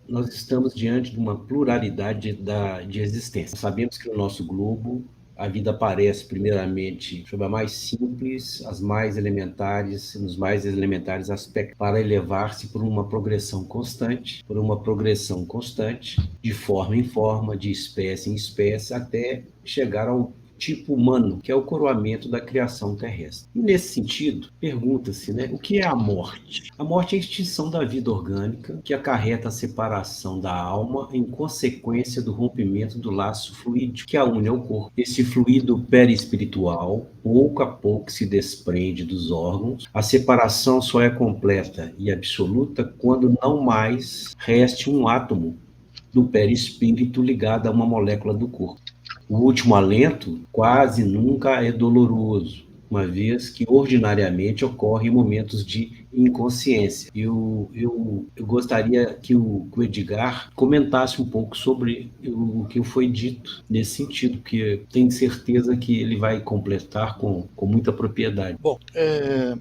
nós estamos diante de uma pluralidade de existência. Sabemos que no nosso globo a vida aparece primeiramente sobre a mais simples, as mais elementares, nos mais elementares aspectos, para elevar-se por uma progressão constante, de forma em forma, de espécie em espécie, até chegar ao tipo humano, que é o coroamento da criação terrestre. E nesse sentido, pergunta-se, né, o que é a morte? A morte é a extinção da vida orgânica, que acarreta a separação da alma em consequência do rompimento do laço fluídico que a une ao corpo. Esse fluido perispiritual, pouco a pouco, se desprende dos órgãos. A separação só é completa e absoluta quando não mais reste um átomo do perispírito ligado a uma molécula do corpo. O último alento quase nunca é doloroso, uma vez que ordinariamente ocorre em momentos de inconsciência. Eu gostaria que o Edgar comentasse um pouco sobre o que foi dito nesse sentido, porque tenho certeza que ele vai completar com muita propriedade. Bom,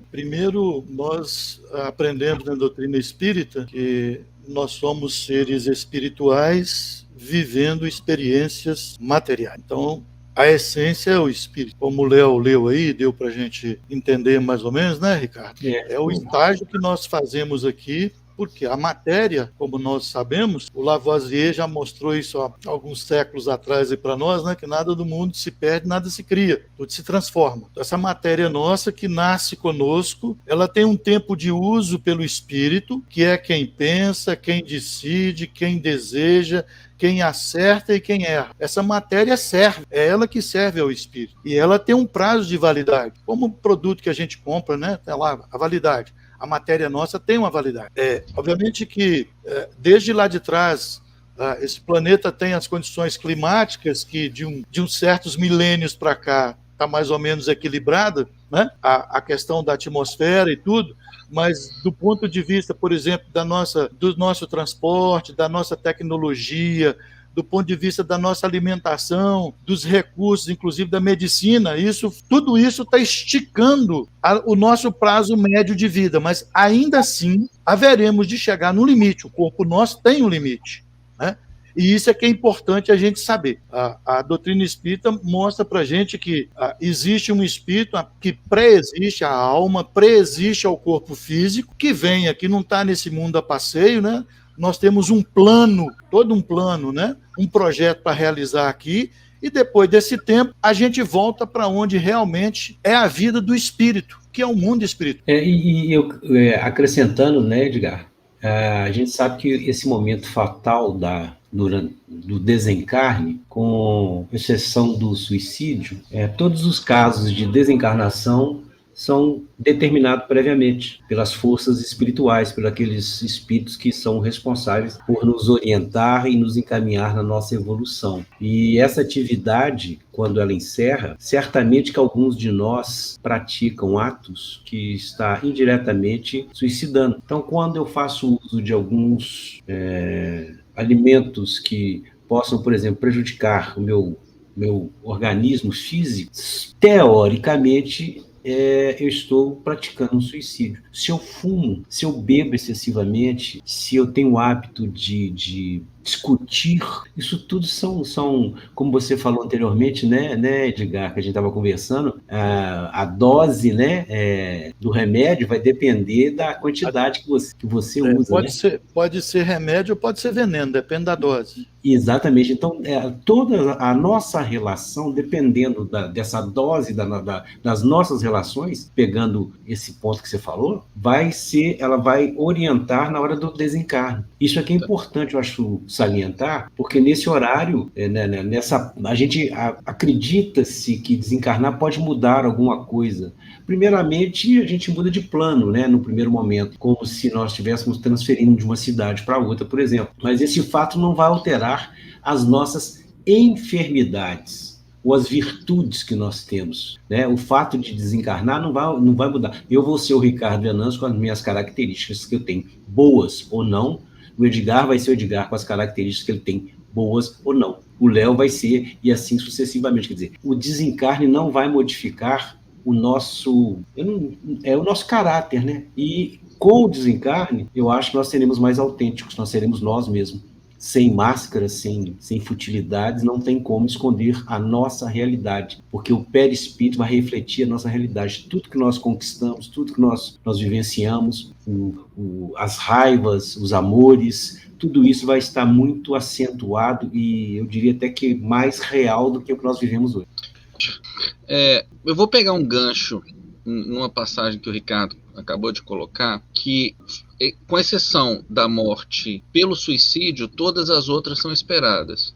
primeiro nós aprendemos na doutrina espírita que nós somos seres espirituais vivendo experiências materiais. Então, a essência é o espírito. Como o Léo leu aí, deu para a gente entender mais ou menos, né, Ricardo? É o estágio que nós fazemos aqui, porque a matéria, como nós sabemos, o Lavoisier já mostrou isso há alguns séculos atrás para nós, né, que nada do mundo se perde, nada se cria, tudo se transforma. Então, essa matéria nossa que nasce conosco, ela tem um tempo de uso pelo espírito, que é quem pensa, quem decide, quem deseja, quem acerta e quem erra. Essa matéria serve, é ela que serve ao espírito. E ela tem um prazo de validade. Como um produto que a gente compra, né, tem lá a validade. A matéria nossa tem uma validade. Obviamente que, desde lá de trás, esse planeta tem as condições climáticas que, de uns certos milênios para cá, está mais ou menos equilibrada, né? A questão da atmosfera e tudo, mas do ponto de vista, por exemplo, do nosso transporte, da nossa tecnologia, do ponto de vista da nossa alimentação, dos recursos, inclusive da medicina, tudo isso está esticando o nosso prazo médio de vida, mas ainda assim haveremos de chegar no limite. O corpo nosso tem um limite, né? E isso é que é importante a gente saber. A doutrina espírita mostra para a gente que existe um espírito que pré-existe a alma, pré-existe ao corpo físico, que vem aqui, não está nesse mundo a passeio, né? Nós temos um plano, todo um plano, né? Um projeto para realizar aqui, e depois desse tempo a gente volta para onde realmente é a vida do espírito, que é o mundo espiritual. Acrescentando, né, Edgar, a gente sabe que esse momento fatal do desencarne, com exceção do suicídio, todos os casos de desencarnação são determinados previamente pelas forças espirituais, por aqueles espíritos que são responsáveis por nos orientar e nos encaminhar na nossa evolução. E essa atividade, quando ela encerra, certamente que alguns de nós praticam atos que está indiretamente suicidando. Então, quando eu faço uso de alguns alimentos que possam, por exemplo, prejudicar o meu organismo físico, teoricamente, eu estou praticando um suicídio. Se eu fumo, se eu bebo excessivamente, se eu tenho o hábito de discutir, isso tudo são, como você falou anteriormente, né, Edgar, que a gente estava conversando, a dose, né, do remédio vai depender da quantidade que você usa. Pode ser remédio ou pode ser veneno, depende da dose. Exatamente. Então, toda a nossa relação, dependendo dessa dose das nossas relações, pegando esse ponto que você falou, ela vai orientar na hora do desencarne. Isso aqui é importante, eu acho, salientar, porque nesse horário, a gente acredita-se que desencarnar pode mudar alguma coisa. Primeiramente, a gente muda de plano, né, no primeiro momento, como se nós estivéssemos transferindo de uma cidade para outra, por exemplo. Mas esse fato não vai alterar as nossas enfermidades ou as virtudes que nós temos, né? O fato de desencarnar não vai mudar. Eu vou ser o Ricardo Venâncio com as minhas características que eu tenho, boas ou não. O Edgar vai ser o Edgar com as características que ele tem, boas ou não. O Léo vai ser, e assim sucessivamente. Quer dizer, o desencarne não vai modificar o nosso caráter, né? E com o desencarne, eu acho que nós seremos mais autênticos, nós seremos nós mesmos. Sem máscaras, sem futilidades, não tem como esconder a nossa realidade, porque o perispírito vai refletir a nossa realidade. Tudo que nós conquistamos, tudo que nós vivenciamos, as raivas, os amores, tudo isso vai estar muito acentuado e eu diria até que mais real do que o que nós vivemos hoje. Eu vou pegar um gancho numa passagem que o Ricardo acabou de colocar, que, com exceção da morte pelo suicídio, todas as outras são esperadas.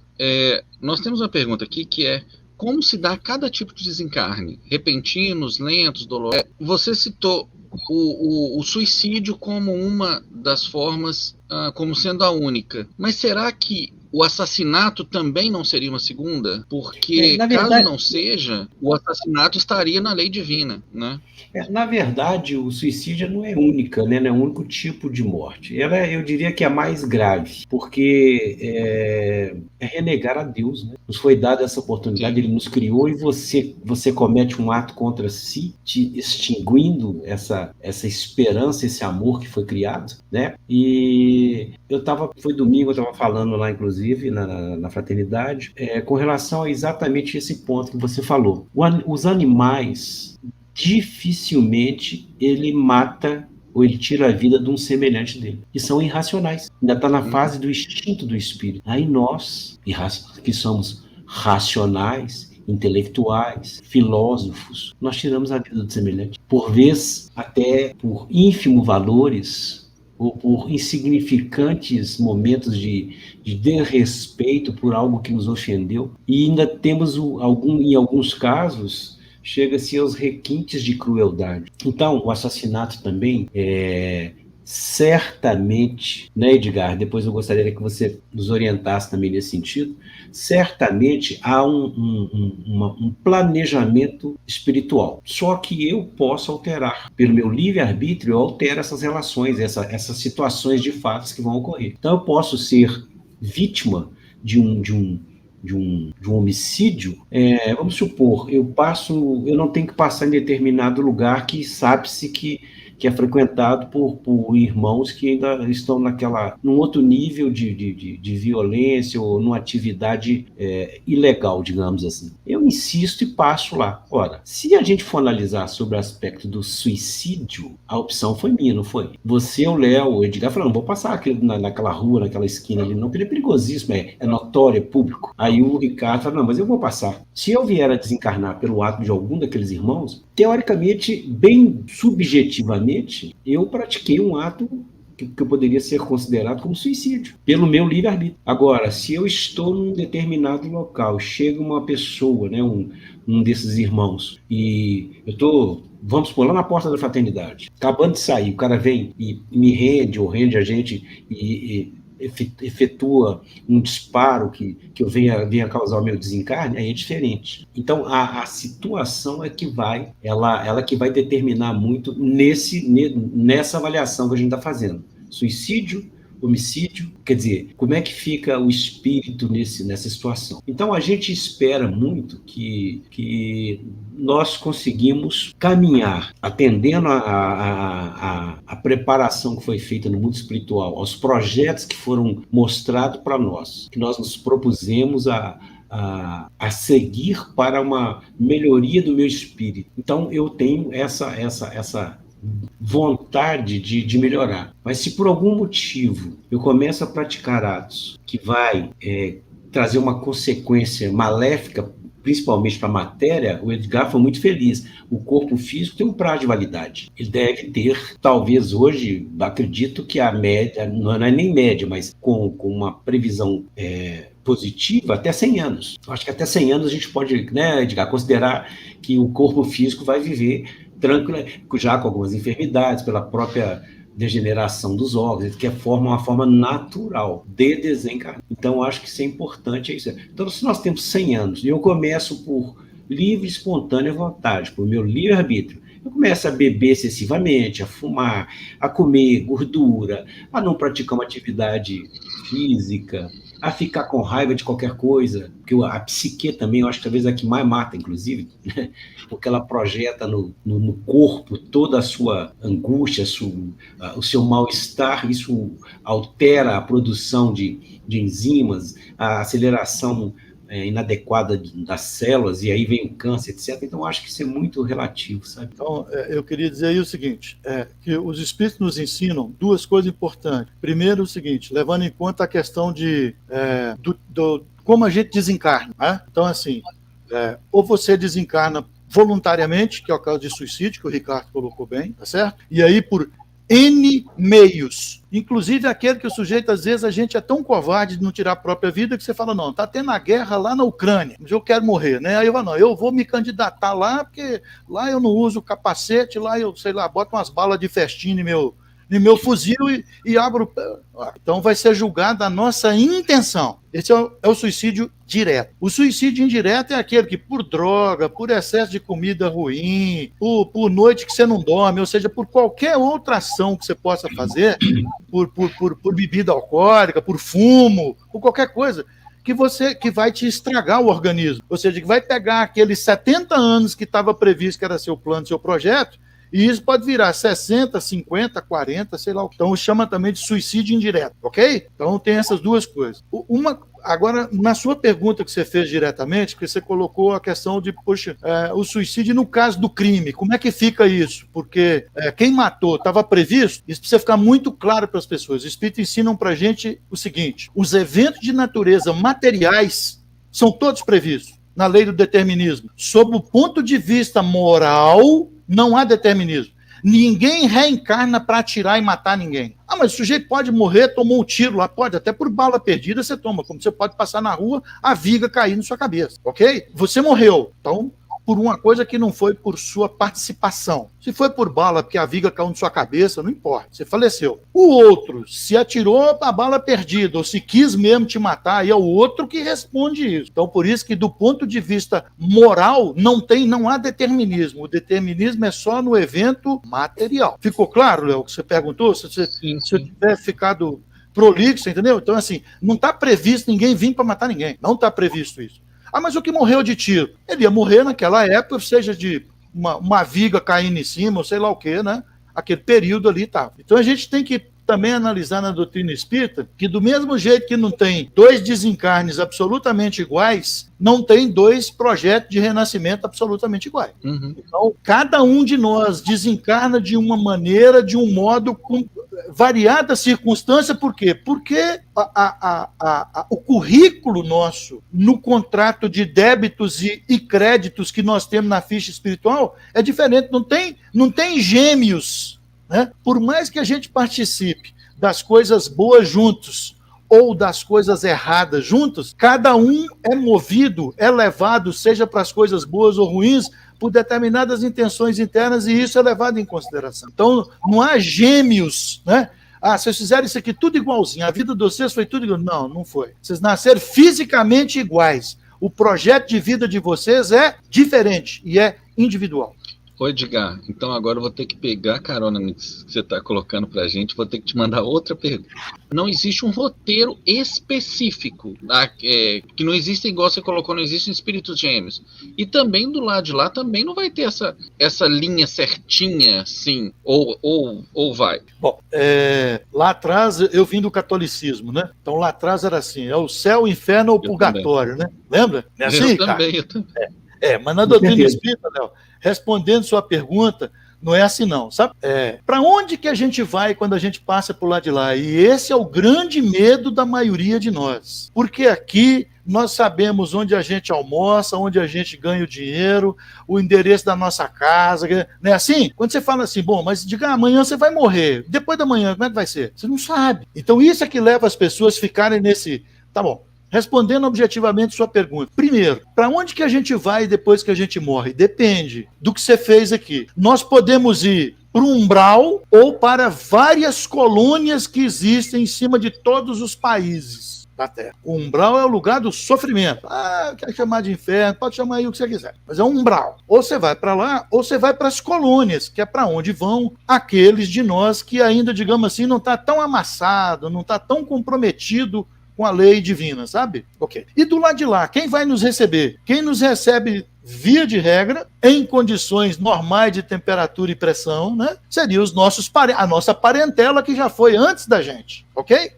Nós temos uma pergunta aqui que é: como se dá cada tipo de desencarne? Repentinos, lentos, dolorosos? Você citou o suicídio como uma das formas, como sendo a única. Mas será que o assassinato também não seria uma segunda? Porque, caso não seja, o assassinato estaria na lei divina, né? Na verdade, o suicídio não é única, né? Não é o único tipo de morte. Ela, eu diria que é a mais grave, porque é renegar a Deus, né? Nos foi dada essa oportunidade, Ele nos criou e você comete um ato contra si, te extinguindo essa esperança, esse amor que foi criado, né? E foi domingo, eu estava falando lá, inclusive, na fraternidade, com relação a exatamente esse ponto que você falou. Os animais, dificilmente ele mata ou ele tira a vida de um semelhante dele, que são irracionais. Ainda está na fase do instinto do espírito. Aí nós, que somos racionais, intelectuais, filósofos, nós tiramos a vida do semelhante. Por vezes, até por ínfimos valores, ou por insignificantes momentos de desrespeito por algo que nos ofendeu. E ainda temos, em alguns casos, chega-se aos requintes de crueldade. Então, o assassinato também certamente, né, Edgar? Depois eu gostaria que você nos orientasse também nesse sentido. Certamente há um planejamento espiritual. Só que eu posso alterar. Pelo meu livre-arbítrio, eu altero essas relações, essas situações de fatos que vão ocorrer. Então, eu posso ser vítima de um homicídio. Vamos supor, eu não tenho que passar em determinado lugar que sabe-se que é frequentado por irmãos que ainda estão num outro nível de violência ou numa atividade ilegal, digamos assim. Eu insisto e passo lá. Ora, se a gente for analisar sobre o aspecto do suicídio, a opção foi minha, não foi? Você, o Léo, o Edgar falaram, não vou passar naquela rua, naquela esquina ali, não, porque ele é perigosíssimo, é notório, é público. Aí o Ricardo falou, não, mas eu vou passar. Se eu vier a desencarnar pelo ato de algum daqueles irmãos, teoricamente, bem subjetivamente, eu pratiquei um ato que poderia ser considerado como suicídio, pelo meu livre-arbítrio. Agora, se eu estou num determinado local, chega uma pessoa, né, um desses irmãos, e eu estou, vamos por lá na porta da fraternidade, acabando de sair, o cara vem e me rende, ou rende a gente, e efetua um disparo que eu venha causar o meu desencarne, aí é diferente. Então, a situação é que ela que vai determinar muito nessa avaliação que a gente está fazendo. Suicídio, homicídio, quer dizer, como é que fica o espírito nessa situação? Então, a gente espera muito que nós conseguimos caminhar, atendendo a preparação que foi feita no mundo espiritual, aos projetos que foram mostrados para nós, que nós nos propusemos a seguir para uma melhoria do meu espírito. Então, eu tenho essa vontade de melhorar. Mas se por algum motivo eu começo a praticar atos que vai trazer uma consequência maléfica, principalmente para a matéria, o Edgar foi muito feliz. O corpo físico tem um prazo de validade. Ele deve ter, talvez hoje, acredito que a média, não é nem média, mas com uma previsão positiva, até 100 anos. Acho que até 100 anos a gente pode, né, Edgar, considerar que o corpo físico vai viver tranquilo, já com algumas enfermidades, pela própria degeneração dos órgãos, que é uma forma natural de desencarnar. Então, acho que isso é importante. Então, se nós temos 100 anos, e eu começo por livre e espontânea vontade, por meu livre-arbítrio, eu começo a beber excessivamente, a fumar, a comer gordura, a não praticar uma atividade física, a ficar com raiva de qualquer coisa, porque a psique também, eu acho que talvez é a que mais mata, inclusive, né? Porque ela projeta no corpo toda a sua angústia, o seu mal-estar, isso altera a produção de enzimas, a aceleração inadequada das células, e aí vem o câncer, etc. Então, eu acho que isso é muito relativo, sabe? Então, eu queria dizer aí o seguinte, que os espíritos nos ensinam duas coisas importantes. Primeiro, o seguinte, levando em conta a questão de como a gente desencarna, né? Então, assim, ou você desencarna voluntariamente, que é o caso de suicídio, que o Ricardo colocou bem, tá certo? E aí, por N meios, inclusive aquele que o sujeito, às vezes, a gente é tão covarde de não tirar a própria vida que você fala, não, tá tendo a guerra lá na Ucrânia, mas eu quero morrer, né? Aí eu falo, não, eu vou me candidatar lá, porque lá eu não uso capacete, lá eu, sei lá, boto umas balas de festim no meu fuzil e abro. Então vai ser julgada a nossa intenção. Esse é o suicídio direto. O suicídio indireto é aquele que, por droga, por excesso de comida ruim, por noite que você não dorme, ou seja, por qualquer outra ação que você possa fazer, por bebida alcoólica, por fumo, por qualquer coisa, que vai te estragar o organismo. Ou seja, que vai pegar aqueles 70 anos que estava previsto que era seu plano, seu projeto, e isso pode virar 60, 50, 40, sei lá. Então chama também de suicídio indireto, ok? Então tem essas duas coisas. Agora, na sua pergunta que você fez diretamente, que você colocou a questão de, poxa, o suicídio no caso do crime, como é que fica isso? Porque quem matou estava previsto? Isso precisa ficar muito claro para as pessoas. Os espíritos ensinam para a gente o seguinte, os eventos de natureza materiais são todos previstos na lei do determinismo. Sob o ponto de vista moral, não há determinismo. Ninguém reencarna para atirar e matar ninguém. Ah, mas o sujeito pode morrer, tomou um tiro lá, pode, até por bala perdida você toma, como você pode passar na rua, a viga cair na sua cabeça, ok? Você morreu, então, por uma coisa que não foi por sua participação. Se foi por bala, porque a viga caiu na sua cabeça, não importa, você faleceu. O outro, se atirou a bala perdida, ou se quis mesmo te matar, aí é o outro que responde isso. Então, por isso que do ponto de vista moral, não há determinismo. O determinismo é só no evento material. Ficou claro, Léo, o que você perguntou? Se eu tiver ficado prolixo, entendeu? Então, assim, não está previsto ninguém vir para matar ninguém. Não está previsto isso. Ah, mas o que morreu de tiro? Ele ia morrer naquela época, seja de uma viga caindo em cima, ou sei lá o quê, né? Aquele período ali tá. Então a gente tem que também analisar na doutrina espírita que do mesmo jeito que não tem dois desencarnes absolutamente iguais, não tem dois projetos de renascimento absolutamente iguais. Uhum. Então, cada um de nós desencarna de uma maneira, de um modo, com variada circunstância. Por quê? Porque o currículo nosso no contrato de débitos e créditos que nós temos na ficha espiritual é diferente. Não tem gêmeos. Né? Por mais que a gente participe das coisas boas juntos ou das coisas erradas juntos, cada um é movido, é levado, seja para as coisas boas ou ruins, por determinadas intenções internas, e isso é levado em consideração. Então, não há gêmeos, né? Ah, vocês fizeram isso aqui tudo igualzinho, a vida de vocês foi tudo igual. Não, não foi. Vocês nasceram fisicamente iguais. O projeto de vida de vocês é diferente e é individual. Ô Edgar, então agora eu vou ter que pegar a carona que você está colocando para a gente, vou ter que te mandar outra pergunta. Não existe um roteiro específico, que não existe, igual você colocou, não existem espíritos gêmeos. E também do lado de lá também não vai ter essa linha certinha, assim, ou vai? Bom, lá atrás eu vim do catolicismo, né? Então lá atrás era assim, é o céu, o inferno ou o purgatório, né? Lembra? É assim, eu também. Mas na doutrina espírita, Léo, respondendo sua pergunta, não é assim não, sabe? Para onde que a gente vai quando a gente passa por lá de lá? E esse é o grande medo da maioria de nós. Porque aqui nós sabemos onde a gente almoça, onde a gente ganha o dinheiro, o endereço da nossa casa, não é assim? Quando você fala assim, bom, mas diga, amanhã você vai morrer, depois da manhã, como é que vai ser? Você não sabe. Então isso é que leva as pessoas a ficarem nesse... Tá bom. Respondendo objetivamente sua pergunta. Primeiro, para onde que a gente vai depois que a gente morre? Depende do que você fez aqui. Nós podemos ir para um umbral ou para várias colônias que existem em cima de todos os países da Terra. O umbral é o lugar do sofrimento. Quer chamar de inferno, pode chamar aí o que você quiser. Mas é um umbral. Ou você vai para lá, ou você vai para as colônias, que é para onde vão aqueles de nós que ainda, digamos assim, não está tão amassado, não está tão comprometido com a lei divina, sabe? Ok. E do lado de lá, quem vai nos receber? Quem nos recebe, via de regra, em condições normais de temperatura e pressão, né? Seria a nossa parentela que já foi antes da gente, ok?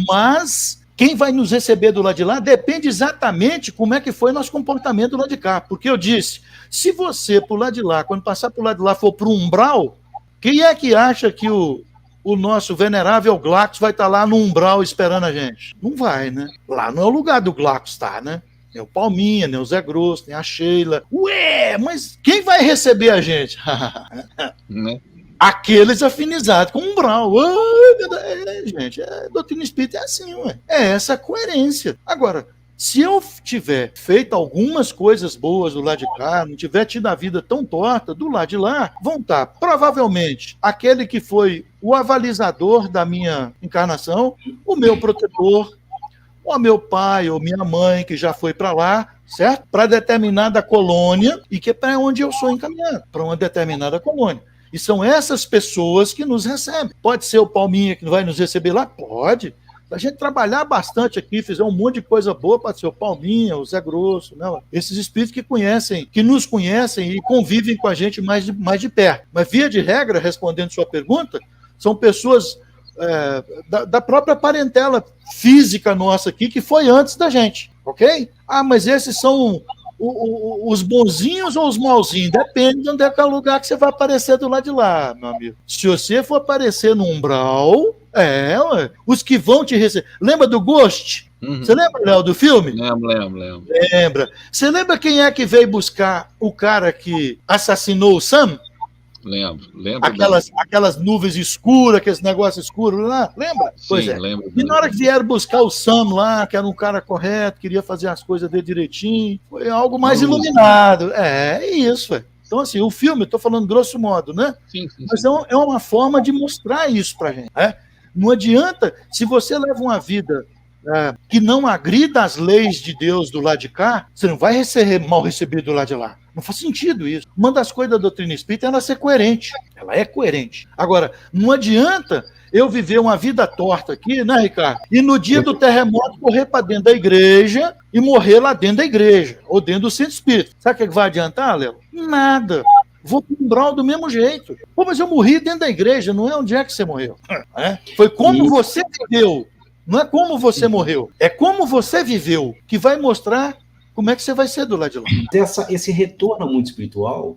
Mas quem vai nos receber do lado de lá depende exatamente como é que foi nosso comportamento do lado de cá. Porque eu disse, se você, por lado de lá, quando passar por lado de lá, for para o umbral, quem é que acha que o nosso venerável Glacos vai estar lá no umbral esperando a gente? Não vai, né? Lá não é o lugar do Glacos estar, né? Nem o Palminha, nem o Zé Grosso, nem a Sheila. Ué, mas quem vai receber a gente? Né? Aqueles afinizados com o umbral. Gente, a doutrina espírita é assim, ué. É essa coerência. Agora, se eu tiver feito algumas coisas boas do lado de cá, não tiver tido a vida tão torta, do lado de lá, vão estar, provavelmente, aquele que foi o avalizador da minha encarnação, o meu protetor, ou meu pai ou minha mãe, que já foi para lá, certo? Para determinada colônia, e que é para onde eu sou encaminhado, para uma determinada colônia. E são essas pessoas que nos recebem. Pode ser o Palminha que vai nos receber lá? Pode. Se a gente trabalhar bastante aqui, fizer um monte de coisa boa, pode ser o Palminha, o Zé Grosso, não. Esses espíritos que conhecem, que nos conhecem e convivem com a gente mais de perto. Mas, via de regra, respondendo sua pergunta, são pessoas da própria parentela física nossa aqui, que foi antes da gente, ok? Ah, mas esses são os bonzinhos ou os malzinhos? Depende de onde é que é o lugar que você vai aparecer do lado de lá, meu amigo. Se você for aparecer no umbral, os que vão te receber. Lembra do Ghost? Uhum. Você lembra, Léo, do filme? Lembro. Lembra. Você lembra quem é que veio buscar o cara que assassinou o Sam? Lembro. Aquelas nuvens escuras, aqueles negócios escuros lá, lembra? Sim, pois é. Lembro. E na hora que vieram buscar o Sam lá, que era um cara correto, queria fazer as coisas dele direitinho, foi algo mais iluminado. É isso, velho. Então, assim, o filme, estou falando grosso modo, né? Sim. Mas é uma forma de mostrar isso pra gente. Não adianta, se você leva uma vida que não agrida as leis de Deus do lado de cá, você não vai ser mal recebido do lado de lá. Não faz sentido isso. Uma das coisas da doutrina espírita é ela ser coerente. Ela é coerente. Agora, não adianta eu viver uma vida torta aqui, né, Ricardo? E no dia do terremoto correr para dentro da igreja e morrer lá dentro da igreja, ou dentro do centro espírita. Sabe o que vai adiantar, Léo? Nada. Vou para o umbral do mesmo jeito. Pô, mas eu morri dentro da igreja, não é onde é que você morreu. Foi como você viveu. Não é como você morreu, é como você viveu, que vai mostrar como é que você vai ser do lado de lá. Esse retorno ao mundo espiritual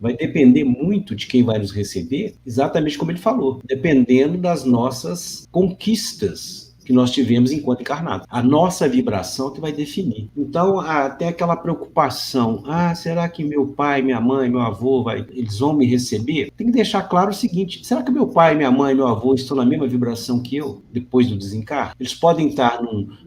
vai depender muito de quem vai nos receber, exatamente como ele falou, dependendo das nossas conquistas que nós tivemos enquanto encarnados. A nossa vibração que vai definir. Então, até aquela preocupação, será que meu pai, minha mãe, meu avô, eles vão me receber? Tem que deixar claro o seguinte, será que meu pai, minha mãe, meu avô estão na mesma vibração que eu, depois do desencarne? Eles podem estar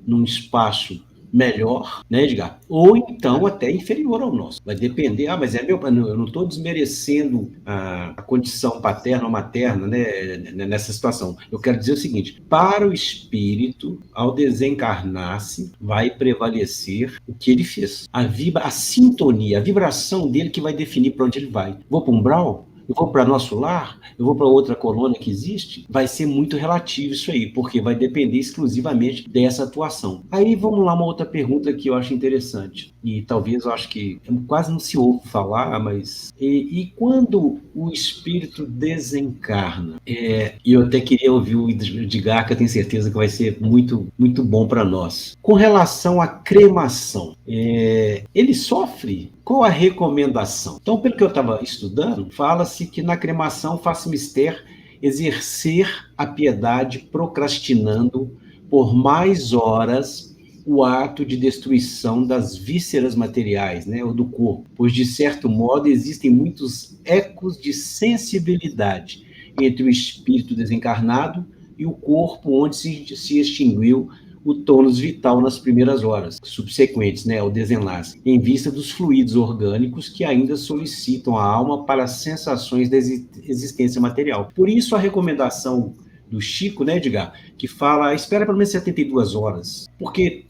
num espaço melhor, né, Edgar? Ou então até inferior ao nosso. Vai depender, mas eu não estou desmerecendo a condição paterna ou materna, né, nessa situação. Eu quero dizer o seguinte, para o espírito, ao desencarnar-se, vai prevalecer o que ele fez. A sintonia, a vibração dele que vai definir para onde ele vai. Vou para um umbral? Eu vou para nosso lar? Eu vou para outra colônia que existe? Vai ser muito relativo isso aí, porque vai depender exclusivamente dessa atuação. Aí vamos lá, uma outra pergunta que eu acho interessante, e talvez eu acho que quase não se ouve falar, mas... E quando o espírito desencarna? E eu até queria ouvir o Edgar, que eu tenho certeza que vai ser muito, muito bom para nós. Com relação à cremação, ele sofre? Qual a recomendação? Então, pelo que eu estava estudando, fala-se que na cremação faz mister exercer a piedade procrastinando por mais horas o ato de destruição das vísceras materiais, né, ou do corpo, pois, de certo modo, existem muitos ecos de sensibilidade entre o espírito desencarnado e o corpo onde se extinguiu o tônus vital nas primeiras horas subsequentes, né, ao desenlace, em vista dos fluidos orgânicos que ainda solicitam a alma para sensações da existência material. Por isso a recomendação do Chico, né, Edgar, que fala, espera pelo menos 72 horas, porque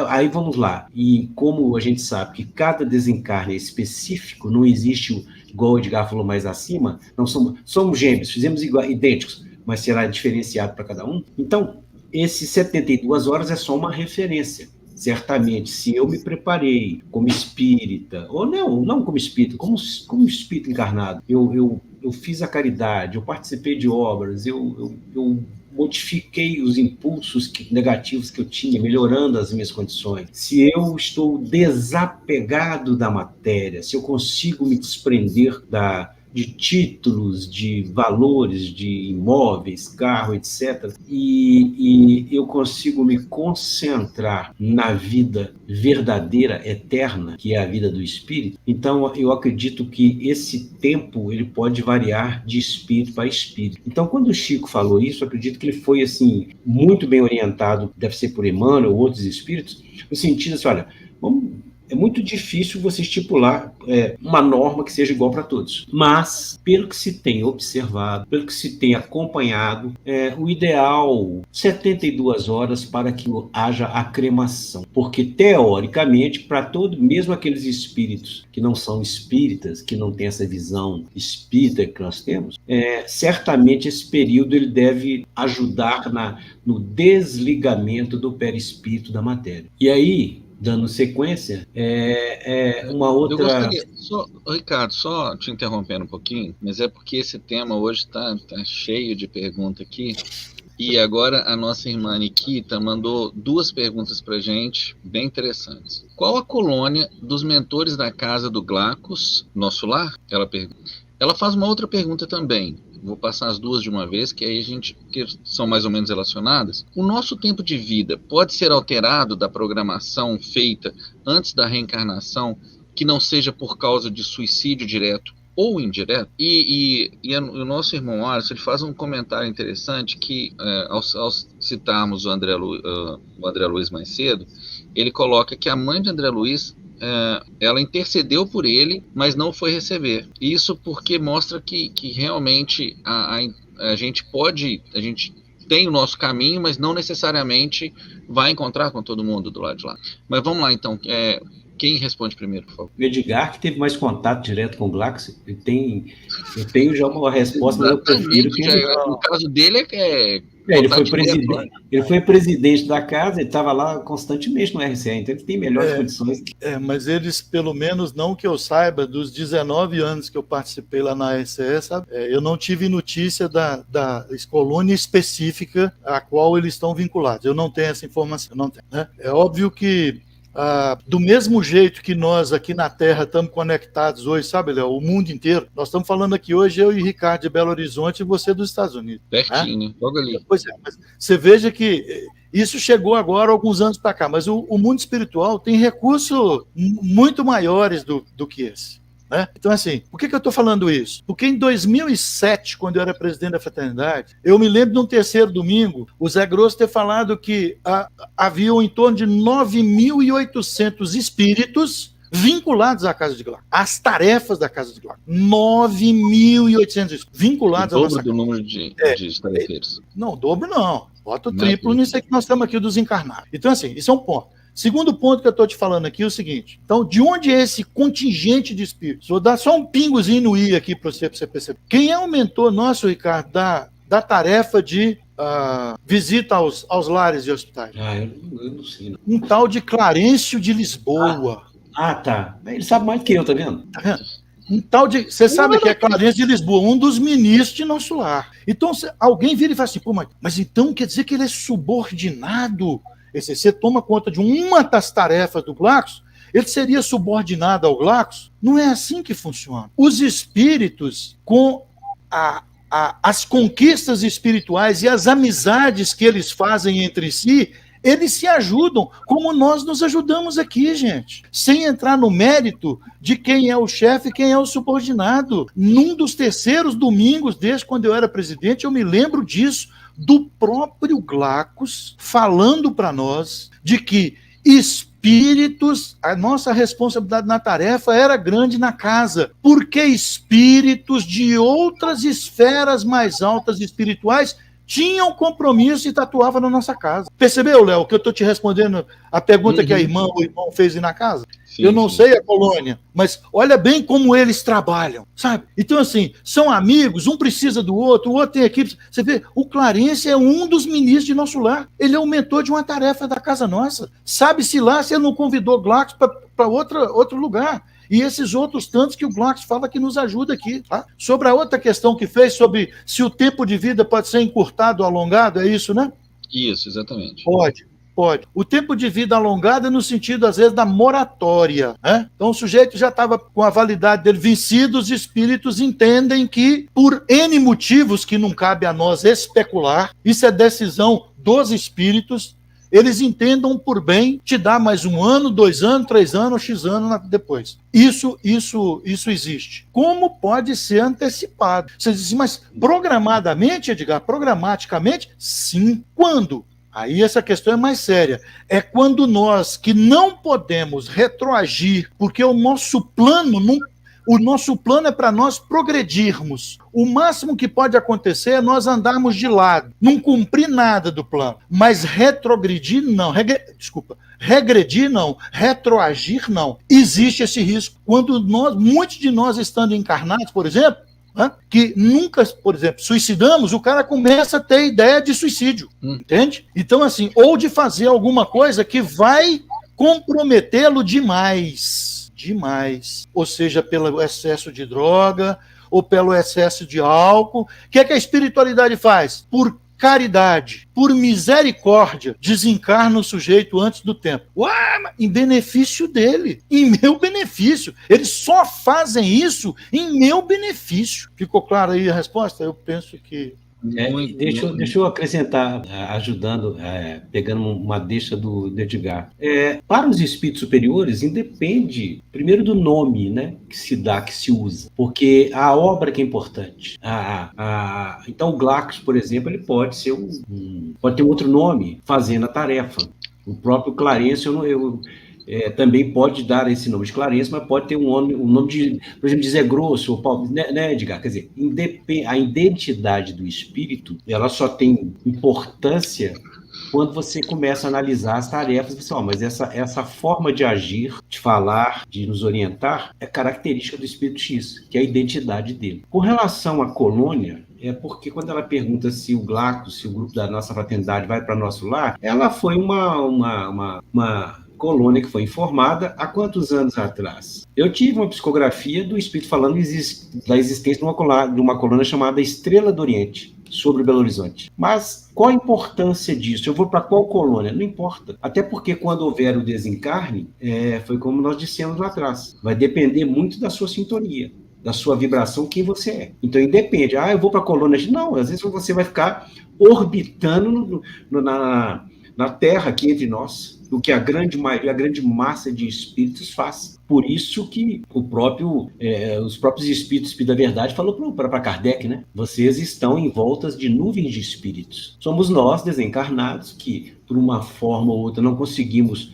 aí vamos lá, e como a gente sabe que cada desencarne é específico, não existe, igual o Edgar falou mais acima, não somos gêmeos, fizemos idênticos, mas será diferenciado para cada um. Então, Esses 72 horas é só uma referência. Certamente, se eu me preparei como espírita, ou não como espírita, como espírito encarnado, eu fiz a caridade, eu participei de obras, eu modifiquei os impulsos negativos que eu tinha, melhorando as minhas condições. Se eu estou desapegado da matéria, se eu consigo me desprender de títulos, de valores, de imóveis, carro, etc. E eu consigo me concentrar na vida verdadeira, eterna, que é a vida do espírito. Então, eu acredito que esse tempo ele pode variar de espírito para espírito. Então, quando o Chico falou isso, eu acredito que ele foi assim muito bem orientado, deve ser por Emmanuel ou outros espíritos, no sentido assim, olha, é muito difícil você estipular uma norma que seja igual para todos. Mas, pelo que se tem observado, pelo que se tem acompanhado, o ideal 72 horas para que haja a cremação. Porque, teoricamente, para mesmo aqueles espíritos que não são espíritas, que não têm essa visão espírita que nós temos, certamente esse período ele deve ajudar no desligamento do perispírito da matéria. E aí, dando sequência, uma outra... Eu gostaria, Ricardo, só te interrompendo um pouquinho, mas é porque esse tema hoje está cheio de perguntas aqui, e agora a nossa irmã Nikita mandou 2 perguntas para a gente, bem interessantes. Qual a colônia dos mentores da casa do Glacos, nosso lar? Ela pergunta. Ela faz uma outra pergunta também. Vou passar as 2 de uma vez, que aí que são mais ou menos relacionadas. O nosso tempo de vida pode ser alterado da programação feita antes da reencarnação, que não seja por causa de suicídio direto ou indireto? E o nosso irmão Alisson, ele faz um comentário interessante que, ao citarmos o André Luiz mais cedo, ele coloca que a mãe de André Luiz, ela intercedeu por ele, mas não foi receber. Isso porque mostra que realmente a gente tem o nosso caminho, mas não necessariamente vai encontrar com todo mundo do lado de lá. Mas vamos lá, então. Quem responde primeiro, por favor? O Edgar, que teve mais contato direto com o Glacos, eu tenho já uma resposta, mas eu prefiro que ele... No caso dele ele foi presidente da casa, ele estava lá constantemente no RCA, então ele tem melhores condições. Mas eles, pelo menos, não que eu saiba, dos 19 anos que eu participei lá na RCE, sabe? Eu não tive notícia da colônia específica a qual eles estão vinculados. Eu não tenho essa informação, não tenho, né? É óbvio que do mesmo jeito que nós aqui na Terra estamos conectados hoje, sabe, Léo? O mundo inteiro. Nós estamos falando aqui hoje, eu e Ricardo de Belo Horizonte e você dos Estados Unidos. Pertinho, né? Logo ali. Pois é, mas você veja que isso chegou agora alguns anos para cá, mas o mundo espiritual tem recursos muito maiores do que esse. Né? Então, assim, por que eu estou falando isso? Porque em 2007, quando eu era presidente da fraternidade, eu me lembro de um terceiro domingo, o Zé Grosso ter falado que haviam em torno de 9.800 espíritos vinculados à Casa de Glacos, às tarefas da Casa de Glacos. 9.800 vinculados à nossa casa. O dobro do número de tarefeiros. Não, o dobro não. Bota o triplo nisso aí que nós estamos aqui dos encarnados. Então, assim, isso é um ponto. Segundo ponto que eu estou te falando aqui é o seguinte. Então, de onde é esse contingente de espíritos? Vou dar só um pingozinho no i aqui para você perceber. Quem é o mentor nosso, Ricardo, da tarefa de visita aos lares e hospitais? Eu não sei. Não. Um tal de Clarencio de Lisboa. Tá. Ele sabe mais que eu, tá vendo? Tá vendo? Um tal de... Você sabe que é Clarencio de Lisboa, um dos ministros de nosso lar. Então, alguém vira e fala assim, pô, mas então quer dizer que ele é subordinado? Você toma conta de uma das tarefas do Glacos, ele seria subordinado ao Glacos? Não é assim que funciona. Os espíritos, com as conquistas espirituais e as amizades que eles fazem entre si, eles se ajudam, como nós nos ajudamos aqui, gente. Sem entrar no mérito de quem é o chefe e quem é o subordinado. Num dos terceiros domingos, desde quando eu era presidente, eu me lembro disso, do próprio Glacos falando para nós de que espíritos, a nossa responsabilidade na tarefa era grande na casa, porque espíritos de outras esferas mais altas espirituais tinha um compromisso e tatuava na nossa casa. Percebeu, Léo, que eu estou te respondendo a pergunta que o irmão fez aí na casa? Sim, eu não sei a colônia, mas olha bem como eles trabalham, sabe? Então, assim, são amigos, um precisa do outro, o outro tem equipe. Você vê, o Clarence é um dos ministros de nosso lar. Ele é o mentor de uma tarefa da casa nossa. Sabe-se lá se ele não convidou Glacos para outro lugar. E esses outros tantos que o Glacos fala que nos ajuda aqui. Tá? Sobre a outra questão que fez, sobre se o tempo de vida pode ser encurtado ou alongado, é isso, né? Isso, exatamente. Pode. O tempo de vida alongado é no sentido, às vezes, da moratória. Né? Então, o sujeito já estava com a validade dele vencida, os espíritos entendem que, por N motivos que não cabe a nós especular, isso é decisão dos espíritos, eles entendam por bem te dar mais 1 ano, 2 anos, 3 anos, X anos depois. Isso existe. Como pode ser antecipado? Você diz assim, mas programadamente, Edgar, programaticamente, sim. Quando? Aí essa questão é mais séria. É quando nós, que não podemos retroagir, porque o nosso plano é para nós progredirmos. O máximo que pode acontecer é nós andarmos de lado, não cumprir nada do plano. Mas regredir não, retroagir não. Existe esse risco. Quando muitos de nós estando encarnados, por exemplo, que nunca, por exemplo, suicidamos, o cara começa a ter ideia de suicídio, entende? Então, assim, ou de fazer alguma coisa que vai comprometê-lo demais, ou seja, pelo excesso de droga, ou pelo excesso de álcool. O que é que a espiritualidade faz? Por caridade, por misericórdia, desencarna o sujeito antes do tempo. Em benefício dele, em meu benefício. Eles só fazem isso em meu benefício. Ficou clara aí a resposta? Eu penso que... Deixa eu acrescentar, ajudando, pegando uma deixa do Edgar. Para os espíritos superiores, independe, primeiro, do nome, né, que se dá, que se usa, porque a obra que é importante. Então, o Glacos, por exemplo, ele pode ser pode ter um outro nome fazendo a tarefa. O próprio Clarence, também pode dar esse nome de Clarence, mas pode ter um nome de, por exemplo, de Zé Grosso, ou Paulo, né, Edgar? Quer dizer, a identidade do espírito, ela só tem importância quando você começa a analisar as tarefas, pessoal, mas essa forma de agir, de falar, de nos orientar, é característica do espírito X, que é a identidade dele. Com relação à colônia, é porque quando ela pergunta se o Glacos, se o grupo da nossa fraternidade vai para nosso lar, ela foi uma colônia que foi informada há quantos anos atrás? Eu tive uma psicografia do espírito falando da existência de uma colônia chamada Estrela do Oriente, sobre Belo Horizonte. Mas qual a importância disso? Eu vou para qual colônia? Não importa. Até porque quando houver o desencarne, foi como nós dissemos lá atrás, vai depender muito da sua sintonia, da sua vibração, quem você é. Então, independe. Eu vou para a colônia. Não, às vezes você vai ficar orbitando na Terra aqui entre nós, o que a grande maioria, a grande massa de espíritos faz. Por isso que os próprios espíritos da verdade falou para Kardec, né? Vocês estão em voltas de nuvens de espíritos. Somos nós, desencarnados, que, por uma forma ou outra, não conseguimos,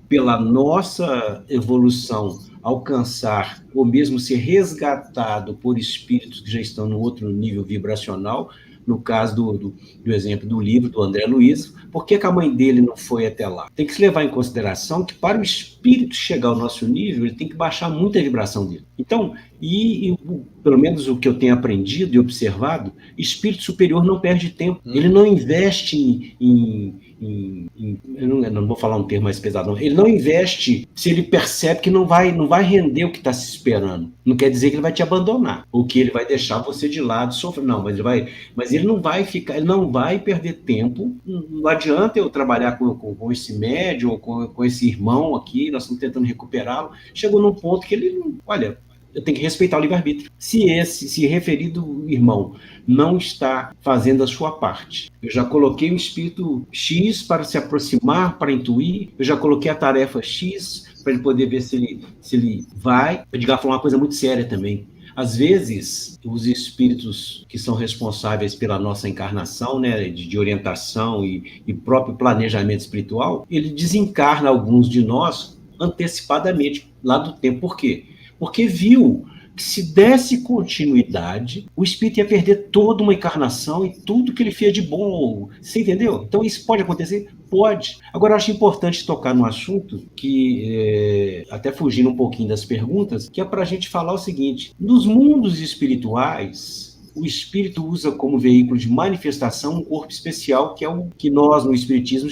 pela nossa evolução, alcançar ou mesmo ser resgatado por espíritos que já estão no outro nível vibracional. No caso do exemplo do livro do André Luiz, por que a mãe dele não foi até lá? Tem que se levar em consideração que para o espírito chegar ao nosso nível, ele tem que baixar muito a vibração dele. Então, pelo menos o que eu tenho aprendido e observado, espírito superior não perde tempo. Ele não investe eu não vou falar um termo mais pesado, não. Ele não investe se ele percebe que não vai render o que está se esperando. Não quer dizer que ele vai te abandonar, ou que ele vai deixar você de lado, sofrer. Não, mas ele não vai ficar, ele não vai perder tempo. Não adianta eu trabalhar com esse médium, ou com esse irmão aqui, nós estamos tentando recuperá-lo. Chegou num ponto que ele, olha, eu tenho que respeitar o livre-arbítrio. Se referido irmão não está fazendo a sua parte, eu já coloquei o espírito X para se aproximar, para intuir, eu já coloquei a tarefa X para ele poder ver se ele vai. O Edgar falou uma coisa muito séria também. Às vezes, os espíritos que são responsáveis pela nossa encarnação, né, de orientação e próprio planejamento espiritual, ele desencarna alguns de nós antecipadamente lá do tempo. Por quê? Porque viu que se desse continuidade, o espírito ia perder toda uma encarnação e tudo que ele fez de bom. Você entendeu? Então isso pode acontecer? Pode. Agora, eu acho importante tocar num assunto que, até fugindo um pouquinho das perguntas, que é para a gente falar o seguinte: nos mundos espirituais, o espírito usa como veículo de manifestação um corpo especial, que é o que nós, no espiritismo,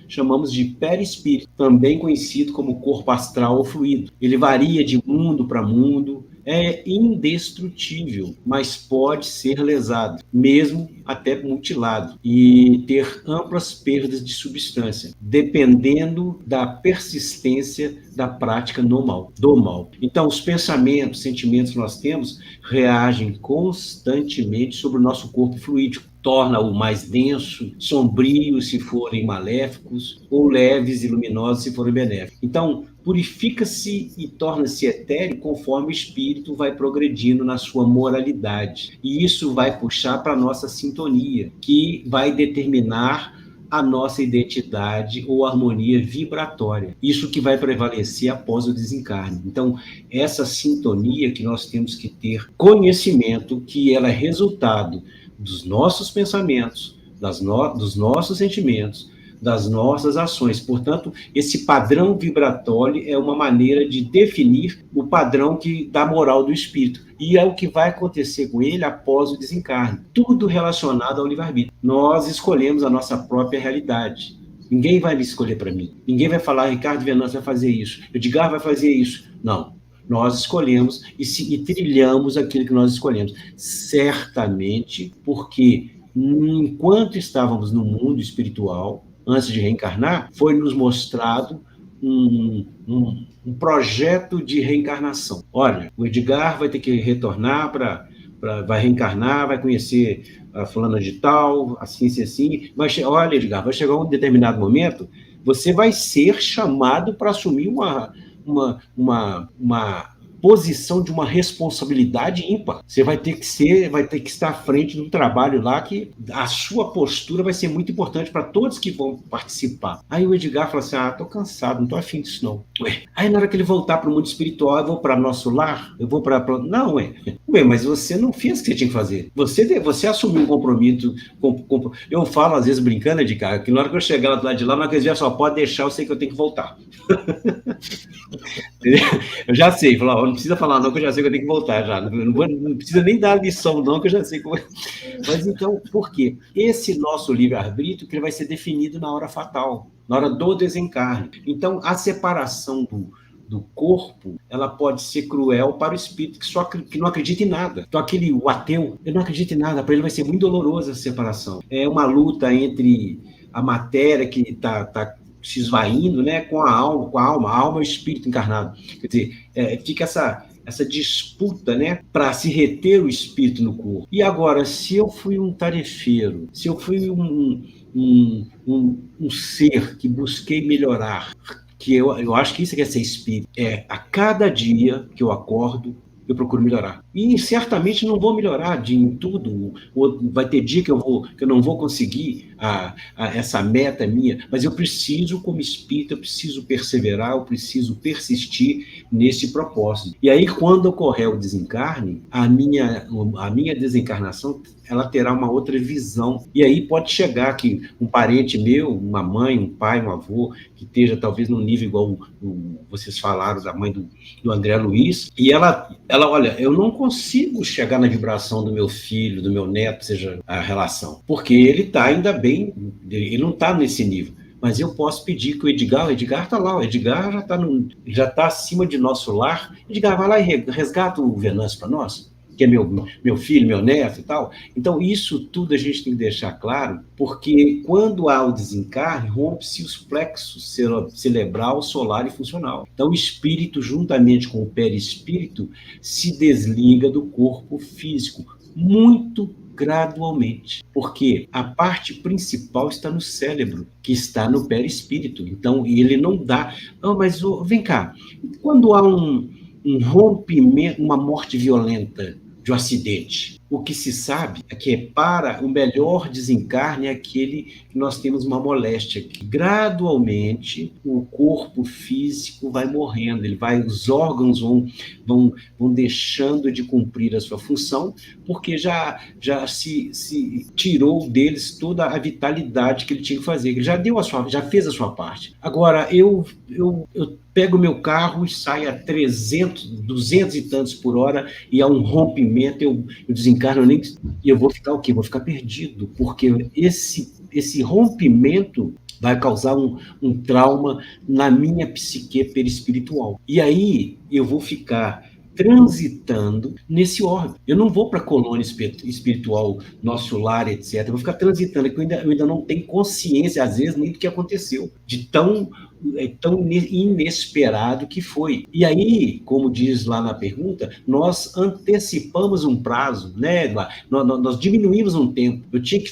chamamos de perispírito, também conhecido como corpo astral ou fluido. Ele varia de mundo para mundo, é indestrutível, mas pode ser lesado, mesmo até mutilado, e ter amplas perdas de substância, dependendo da persistência da prática do mal. Então, os pensamentos, sentimentos que nós temos reagem constantemente sobre o nosso corpo fluídico, torna-o mais denso, sombrio se forem maléficos, ou leves e luminosos se forem benéficos. Então, purifica-se e torna-se etéreo conforme o espírito vai progredindo na sua moralidade. E isso vai puxar para a nossa sintonia, que vai determinar a nossa identidade ou harmonia vibratória. Isso que vai prevalecer após o desencarne. Então, essa sintonia que nós temos que ter conhecimento, que ela é resultado dos nossos pensamentos, dos nossos sentimentos, das nossas ações. Portanto, esse padrão vibratório é uma maneira de definir o padrão da moral do espírito. E é o que vai acontecer com ele após o desencarne. Tudo relacionado ao livre-arbítrio. Nós escolhemos a nossa própria realidade. Ninguém vai escolher para mim. Ninguém vai falar, Ricardo Venâncio vai fazer isso, Edgar vai fazer isso. Não. Nós escolhemos e trilhamos aquilo que nós escolhemos. Certamente, porque enquanto estávamos no mundo espiritual, antes de reencarnar, foi nos mostrado um projeto de reencarnação. Olha, o Edgar vai ter que retornar vai reencarnar, vai conhecer a fulana de tal, assim. Olha, Edgar, vai chegar um determinado momento, você vai ser chamado para assumir uma posição de uma responsabilidade ímpar. Você vai ter que estar à frente de um trabalho lá que a sua postura vai ser muito importante para todos que vão participar. Aí o Edgar fala assim, tô cansado, não tô afim disso não. Aí na hora que ele voltar para o mundo espiritual, eu vou para nosso lar, eu vou para... Não, mas você não fez o que você tinha que fazer. Você assumiu um compromisso. Eu falo às vezes brincando, Edgar, que na hora que eu chegar lá de lá, na hora que eles só pode deixar, eu sei que eu tenho que voltar. Eu já sei, não precisa falar não, que eu já sei que eu tenho que voltar já. Não precisa nem dar lição não, que eu já sei como é. Mas então, por quê? Esse nosso livre-arbítrio que ele vai ser definido na hora fatal, na hora do desencarne. Então, a separação do corpo, ela pode ser cruel para o espírito que não acredita em nada. Então, o ateu, ele não acredita em nada, para ele vai ser muito dolorosa essa separação. É uma luta entre a matéria que está se esvaindo, né, com a alma. A alma é o espírito encarnado. Quer dizer, fica essa disputa, né, para se reter o espírito no corpo. E agora, se eu fui um tarefeiro, se eu fui um ser que busquei melhorar, que eu acho que isso é ser espírito, a cada dia que eu acordo, eu procuro melhorar. E certamente não vou melhorar em tudo. Vai ter dia que eu não vou conseguir essa meta minha, mas eu preciso, como espírito, eu preciso perseverar, eu preciso persistir nesse propósito. E aí, quando ocorrer o desencarne, a minha desencarnação, ela terá uma outra visão. E aí pode chegar que um parente meu, uma mãe, um pai, um avô, que esteja talvez num nível igual vocês falaram da mãe do André Luiz, e ela, olha, eu não consigo chegar na vibração do meu filho, do meu neto, seja a relação, porque ele está ainda bem, ele não está nesse nível. Mas eu posso pedir que o Edgar está lá, o Edgar já está acima de nosso lar. Edgar, vai lá e resgata o Venâncio para nós, que é meu filho, meu neto e tal. Então, isso tudo a gente tem que deixar claro, porque quando há o desencarne, rompe-se os plexos cerebral, solar e funcional. Então, o espírito, juntamente com o perispírito, se desliga do corpo físico, muito gradualmente, porque a parte principal está no cérebro, que está no perispírito. Então, ele não dá... mas vem cá, quando há um rompimento, uma morte violenta de um acidente, o que se sabe é que para o melhor desencarne é aquele que nós temos uma moléstia, que gradualmente o corpo físico vai morrendo, os órgãos vão deixando de cumprir a sua função, porque já se tirou deles toda a vitalidade que ele tinha que fazer. Ele já fez a sua parte. Agora, eu pego o meu carro e saio a 300, 200 e tantos por hora e há um rompimento, eu desencarno e eu vou ficar o quê? Vou ficar perdido, porque esse rompimento vai causar um trauma na minha psique perispiritual. E aí eu vou ficar transitando nesse órgão. Eu não vou para a colônia espiritual, nosso lar, etc. Eu vou ficar transitando, porque eu ainda não tenho consciência, às vezes, nem do que aconteceu, de tão inesperado que foi. E aí, como diz lá na pergunta, nós antecipamos um prazo, né, Eduardo? Nós diminuímos um tempo. Eu tinha que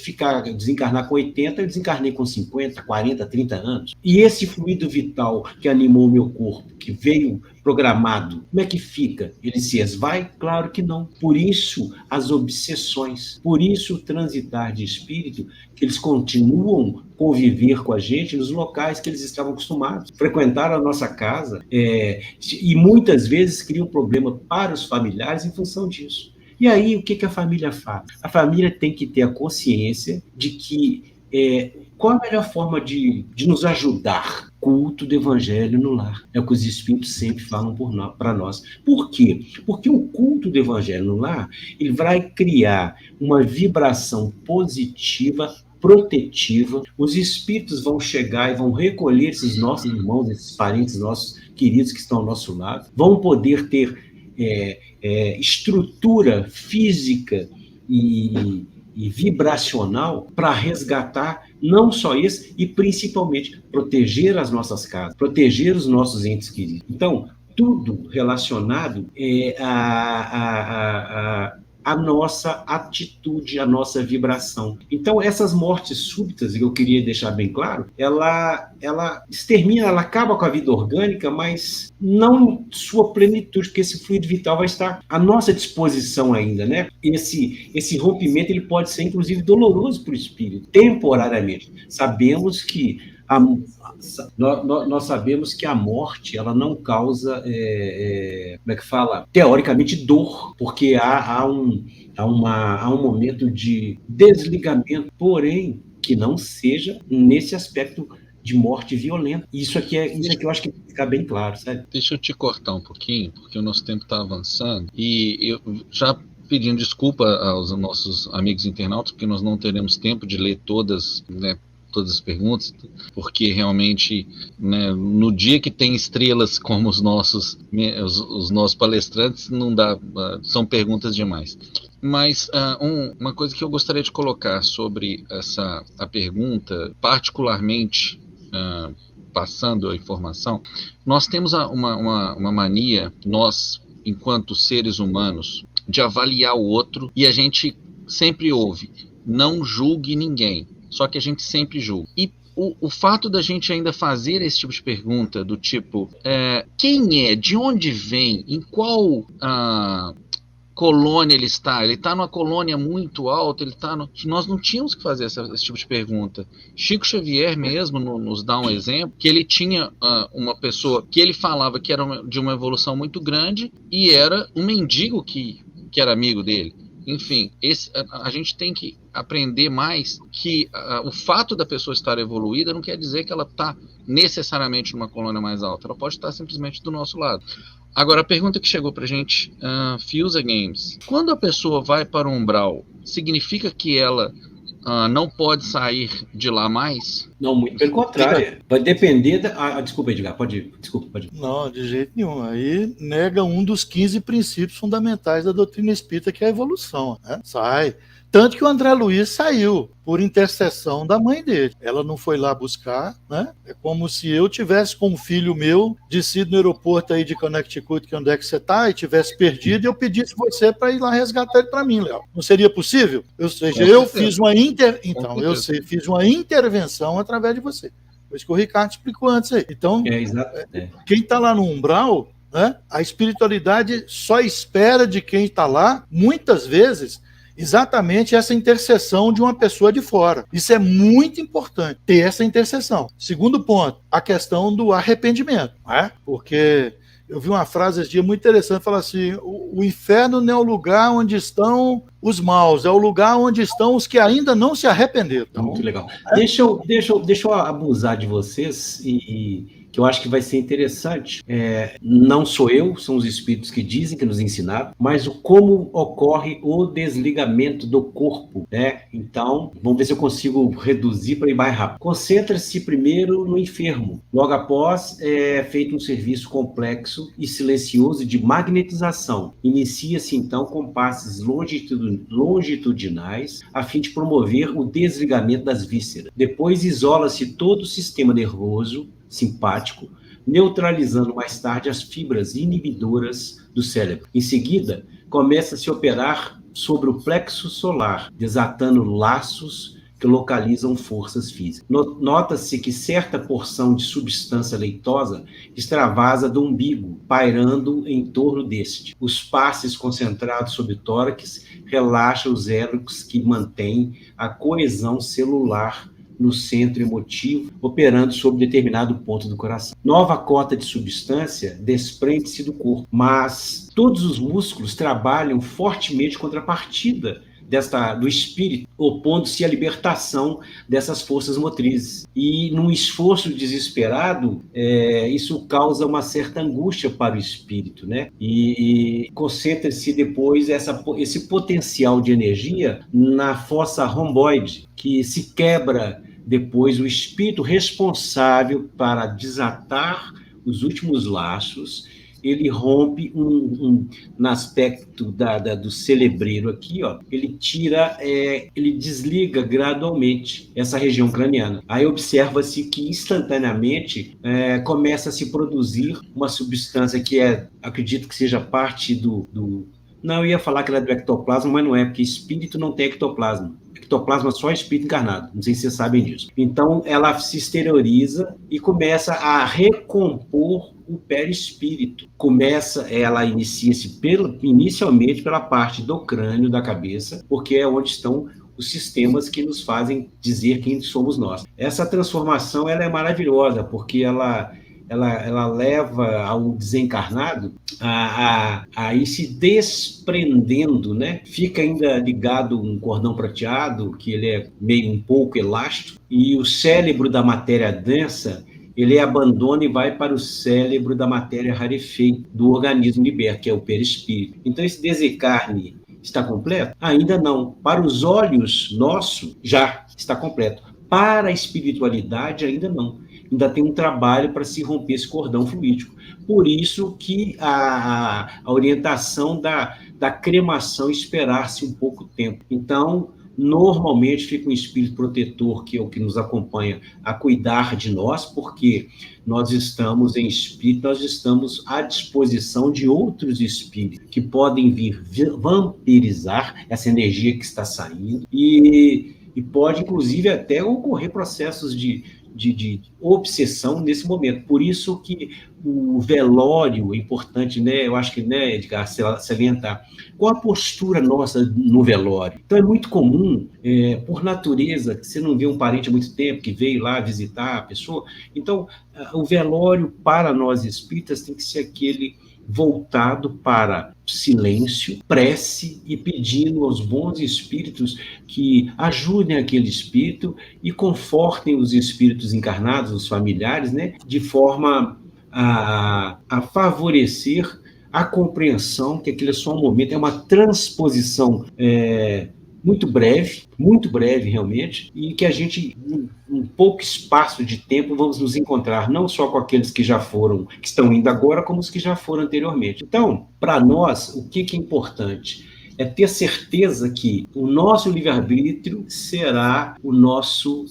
desencarnar com 80, eu desencarnei com 50, 40, 30 anos. E esse fluido vital que animou o meu corpo, que veio programado, como é que fica? Ele se esvai? Claro que não. Por isso, as obsessões, por isso o transitar de espírito, que eles continuam conviver com a gente nos locais que eles estavam acostumados, frequentar a nossa casa, e muitas vezes criam problema para os familiares em função disso. E aí, o que a família faz? A família tem que ter a consciência de que qual a melhor forma de nos ajudar? Culto do Evangelho no lar. É o que os Espíritos sempre falam para nós. Por quê? Porque o culto do Evangelho no lar, ele vai criar uma vibração positiva, protetiva. Os Espíritos vão chegar e vão recolher esses nossos irmãos, esses parentes nossos queridos que estão ao nosso lado, vão poder ter estrutura física e vibracional para resgatar não só isso, e principalmente proteger as nossas casas, proteger os nossos entes queridos. Então, tudo relacionado a nossa atitude, a nossa vibração. Então, essas mortes súbitas, que eu queria deixar bem claro, ela extermina, ela acaba com a vida orgânica, mas não em sua plenitude, porque esse fluido vital vai estar à nossa disposição ainda, né? Esse rompimento, ele pode ser, inclusive, doloroso para o espírito, temporariamente. Sabemos que nós sabemos que a morte, ela não causa, como é que fala? Teoricamente, dor, porque há um momento de desligamento, porém, que não seja nesse aspecto de morte violenta. Isso aqui eu acho que tem que ficar bem claro, sabe? Deixa eu te cortar um pouquinho, porque o nosso tempo está avançando, e eu já pedindo desculpa aos nossos amigos internautas, porque nós não teremos tempo de ler todas, né, todas as perguntas, porque realmente, né, no dia que tem estrelas como os nossos palestrantes, não dá, são perguntas demais. Mas uma coisa que eu gostaria de colocar sobre a pergunta, particularmente passando a informação, nós temos uma mania, nós, enquanto seres humanos, de avaliar o outro, e a gente sempre ouve, não julgue ninguém. Só que a gente sempre julga. E o fato da gente ainda fazer esse tipo de pergunta, do tipo, quem é, de onde vem, em qual colônia ele está numa colônia muito alta, nós não tínhamos que fazer esse tipo de pergunta. Chico Xavier mesmo nos dá um exemplo, que ele tinha uma pessoa que ele falava que era de uma evolução muito grande, e era um mendigo que era amigo dele. Enfim, a gente tem que aprender mais que o fato da pessoa estar evoluída não quer dizer que ela está necessariamente numa colônia mais alta. Ela pode estar simplesmente do nosso lado. Agora, a pergunta que chegou para a gente, Fusa Games. Quando a pessoa vai para o umbral, significa que ela não pode sair de lá mais? Não, muito pelo contrário. Vai depender da... desculpa, Edgar, pode ir. Não, de jeito nenhum. Aí nega um dos 15 princípios fundamentais da doutrina espírita, que é a evolução, né? Sai. Tanto que o André Luiz saiu por intercessão da mãe dele. Ela não foi lá buscar, né? É como se eu tivesse com um filho meu, descido no aeroporto aí de Connecticut, que onde é que você está, e tivesse perdido, e eu pedisse você para ir lá resgatar ele para mim, Léo. Não seria possível? Ou seja, eu fiz uma fiz uma intervenção através de você. Foi isso que o Ricardo explicou antes aí. Então, quem está lá no umbral, né, a espiritualidade só espera de quem está lá, muitas vezes, exatamente essa intercessão de uma pessoa de fora. Isso é muito importante, ter essa intercessão. Segundo ponto, a questão do arrependimento, não é? Porque eu vi uma frase esse dia muito interessante, fala assim, o inferno não é o lugar onde estão os maus, é o lugar onde estão os que ainda não se arrependeram. Então, muito legal. Deixa eu abusar de vocês e que eu acho que vai ser interessante. Não sou eu, são os espíritos que dizem, que nos ensinaram, mas como ocorre o desligamento do corpo, né? Então, vamos ver se eu consigo reduzir para ir mais rápido. Concentra-se primeiro no enfermo. Logo após, é feito um serviço complexo e silencioso de magnetização. Inicia-se, então, com passes longitudinais a fim de promover o desligamento das vísceras. Depois, isola-se todo o sistema nervoso simpático, neutralizando mais tarde as fibras inibidoras do cérebro. Em seguida, começa a se operar sobre o plexo solar, desatando laços que localizam forças físicas. Nota-se que certa porção de substância leitosa extravasa do umbigo, pairando em torno deste. Os passes concentrados sobre o tórax relaxam os elos que mantêm a coesão celular no centro emotivo, operando sobre determinado ponto do coração. Nova cota de substância desprende-se do corpo, mas todos os músculos trabalham fortemente contra a partida do espírito, opondo-se à libertação dessas forças motrizes. E, num esforço desesperado, isso causa uma certa angústia para o espírito, né? E concentra-se depois esse potencial de energia na fossa romboide, que se quebra depois o espírito responsável para desatar os últimos laços. Ele rompe no aspecto do cerebreiro aqui, ó, ele desliga gradualmente essa região craniana. Aí observa-se que instantaneamente começa a se produzir uma substância que acredito que seja parte do... Não, eu ia falar que era do ectoplasma, mas não é, porque espírito não tem ectoplasma. Ectoplasma só é espírito encarnado, não sei se vocês sabem disso. Então, ela se exterioriza e começa a recompor o perispírito. Ela inicia-se inicialmente pela parte do crânio, da cabeça, porque é onde estão os sistemas que nos fazem dizer quem somos nós. Essa transformação ela é maravilhosa, porque ela leva ao desencarnado a ir se desprendendo, né? Fica ainda ligado um cordão prateado, que ele é meio um pouco elástico, e o cérebro da matéria densa, ele abandona e vai para o cérebro da matéria rarefeita, do organismo liberto, que é o perispírito. Então, esse desencarne está completo? Ainda não. Para os olhos nossos, já está completo. Para a espiritualidade, ainda não. Ainda tem um trabalho para se romper esse cordão fluídico. Por isso que a orientação da cremação esperar-se um pouco tempo. Então, normalmente fica um espírito protetor, que é o que nos acompanha, a cuidar de nós, porque nós estamos em espírito, nós estamos à disposição de outros espíritos que podem vir vampirizar essa energia que está saindo e pode, inclusive, até ocorrer processos de obsessão nesse momento. Por isso que o velório é importante, né? Eu acho que, né, Edgar, salientar. Qual a postura nossa no velório? Então, é muito comum, por natureza, que você não vê um parente há muito tempo, que veio lá visitar a pessoa. Então, o velório, para nós espíritas, tem que ser aquele voltado para silêncio, prece e pedindo aos bons espíritos que ajudem aquele espírito e confortem os espíritos encarnados, os familiares, né, de forma a favorecer a compreensão que aquele é só um momento, é uma transposição muito breve realmente, e que a gente, em pouco espaço de tempo, vamos nos encontrar, não só com aqueles que já foram, que estão indo agora, como os que já foram anteriormente. Então, para nós, o que é importante? É ter certeza que o nosso livre-arbítrio será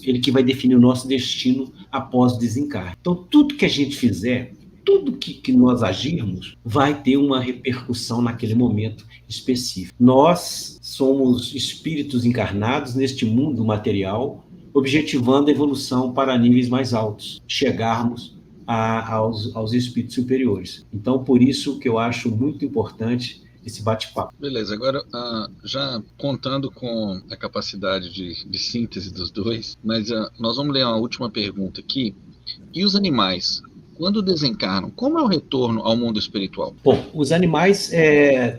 ele que vai definir o nosso destino após o desencarne. Então, tudo que a gente fizer, tudo que nós agirmos vai ter uma repercussão naquele momento específico. Nós somos espíritos encarnados neste mundo material, objetivando a evolução para níveis mais altos, chegarmos aos espíritos superiores. Então, por isso que eu acho muito importante esse bate-papo. Beleza, agora já contando com a capacidade de síntese dos dois, mas nós vamos ler uma última pergunta aqui. E os animais, quando desencarnam, como é o retorno ao mundo espiritual? Bom, os animais,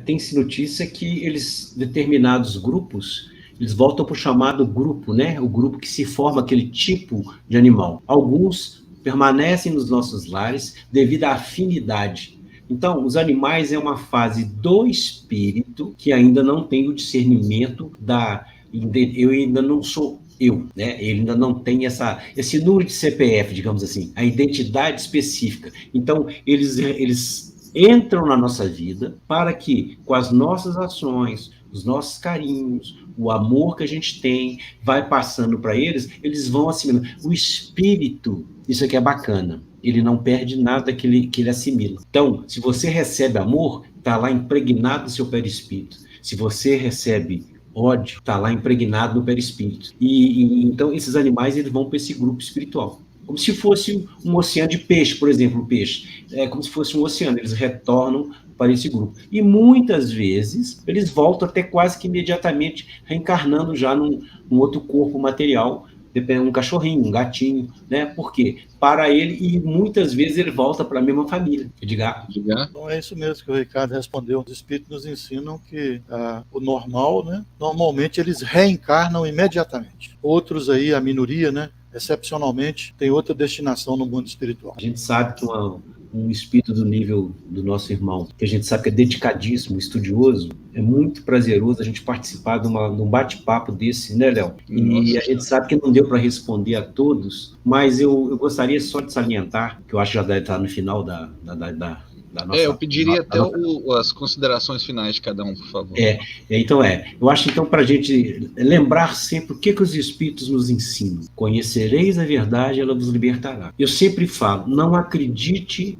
tem-se notícia que determinados grupos, eles voltam para o chamado grupo, né? O grupo que se forma aquele tipo de animal. Alguns permanecem nos nossos lares devido à afinidade. Então, os animais é uma fase do espírito que ainda não tem o discernimento eu ainda não sou eu, né? Ele ainda não tem esse número de CPF, digamos assim, a identidade específica. Então, eles entram na nossa vida para que, com as nossas ações, os nossos carinhos, o amor que a gente tem, vai passando para eles vão assimilando. O espírito, isso aqui é bacana, ele não perde nada que ele assimila. Então, se você recebe amor, está lá impregnado no seu perispírito. Se você recebe ódio, está lá impregnado no perispírito. Então, esses animais eles vão para esse grupo espiritual. Como se fosse um oceano de peixe, por exemplo, o peixe. É como se fosse um oceano, eles retornam para esse grupo. E muitas vezes eles voltam até quase que imediatamente reencarnando já num outro corpo material, um cachorrinho, um gatinho, né? Por quê? Para ele, e muitas vezes ele volta para a mesma família, Edgar. Então é isso mesmo que o Ricardo respondeu. Os espíritos nos ensinam que o normal, né? Normalmente eles reencarnam imediatamente. Outros aí, a minoria, né? Excepcionalmente, tem outra destinação no mundo espiritual. A gente sabe que um espírito do nível do nosso irmão, que a gente sabe que é dedicadíssimo, estudioso, é muito prazeroso a gente participar de um bate-papo desse, né, Léo? E a gente sabe que não deu para responder a todos, mas eu gostaria só de salientar, que eu acho que já deve estar no final da nossa... eu pediria até as considerações finais de cada um, por favor. Eu acho então para a gente lembrar sempre o que os espíritos nos ensinam. Conhecereis a verdade, ela vos libertará. Eu sempre falo, não acreditem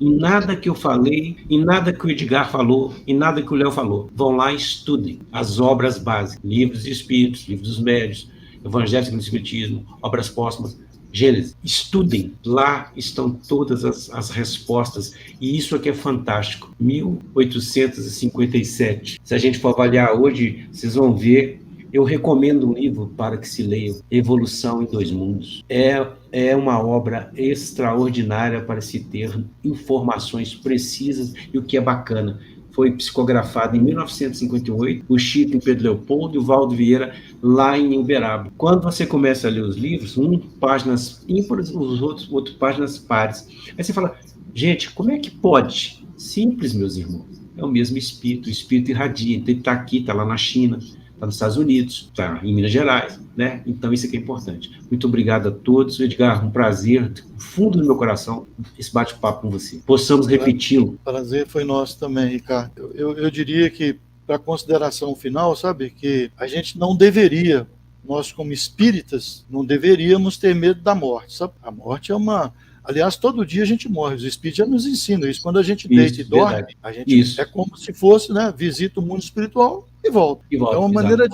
em nada que eu falei, em nada que o Edgar falou, em nada que o Léo falou. Vão lá e estudem as obras básicas, livros de espíritos, livros dos médios, Evangelho do Espiritismo, obras póstumas. Gênesis, estudem, lá estão todas as respostas, e isso aqui é fantástico. 1857. Se a gente for avaliar hoje, vocês vão ver, eu recomendo um livro para que se leiam, Evolução em Dois Mundos. É uma obra extraordinária para se ter informações precisas, e o que é bacana, foi psicografado em 1958, o Chico em Pedro Leopoldo e o Valdo Vieira lá em Uberaba. Quando você começa a ler os livros, páginas ímpares, os outros páginas pares. Aí você fala, gente, como é que pode? Simples, meus irmãos. É o mesmo espírito, o espírito irradia. Então ele está aqui, está lá na China, está nos Estados Unidos, está em Minas Gerais, né? Então isso aqui é importante. Muito obrigado a todos. Edgar, um prazer, do fundo do meu coração, esse bate-papo com você. Possamos repeti-lo. Prazer foi nosso também, Ricardo. Eu diria que, para consideração final, sabe, que a gente não deveria, nós como espíritas, não deveríamos ter medo da morte, sabe? A morte é uma... Aliás, todo dia a gente morre, os espíritos já nos ensinam isso. Quando a gente deita e dorme, a gente é como se fosse, né, visita o mundo espiritual e volta. É uma maneira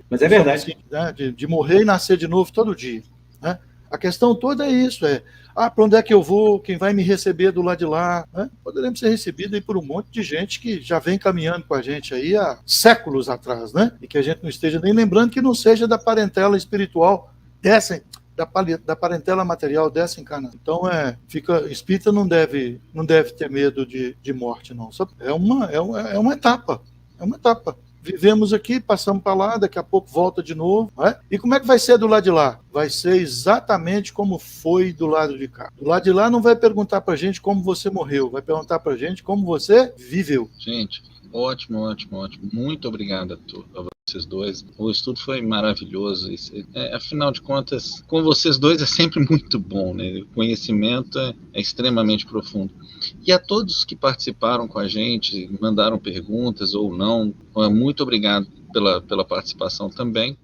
Mas é verdade. De morrer e nascer de novo todo dia. Né? A questão toda é isso, para onde é que eu vou, quem vai me receber do lado de lá? Né? Poderemos ser recebidos aí por um monte de gente que já vem caminhando com a gente aí há séculos atrás, né? E que a gente não esteja nem lembrando que não seja da parentela espiritual da parentela material dessa encarnação. Então, espírita não deve ter medo de morte, não. É uma etapa. É uma etapa. Vivemos aqui, passamos para lá, daqui a pouco volta de novo. Não é? E como é que vai ser do lado de lá? Vai ser exatamente como foi do lado de cá. Do lado de lá não vai perguntar para a gente como você morreu, vai perguntar para a gente como você viveu. Gente, ótimo. Muito obrigado a vocês dois. O estudo foi maravilhoso. Afinal de contas, com vocês dois é sempre muito bom, né? O conhecimento é extremamente profundo. E a todos que participaram com a gente, mandaram perguntas ou não, muito obrigado pela participação também.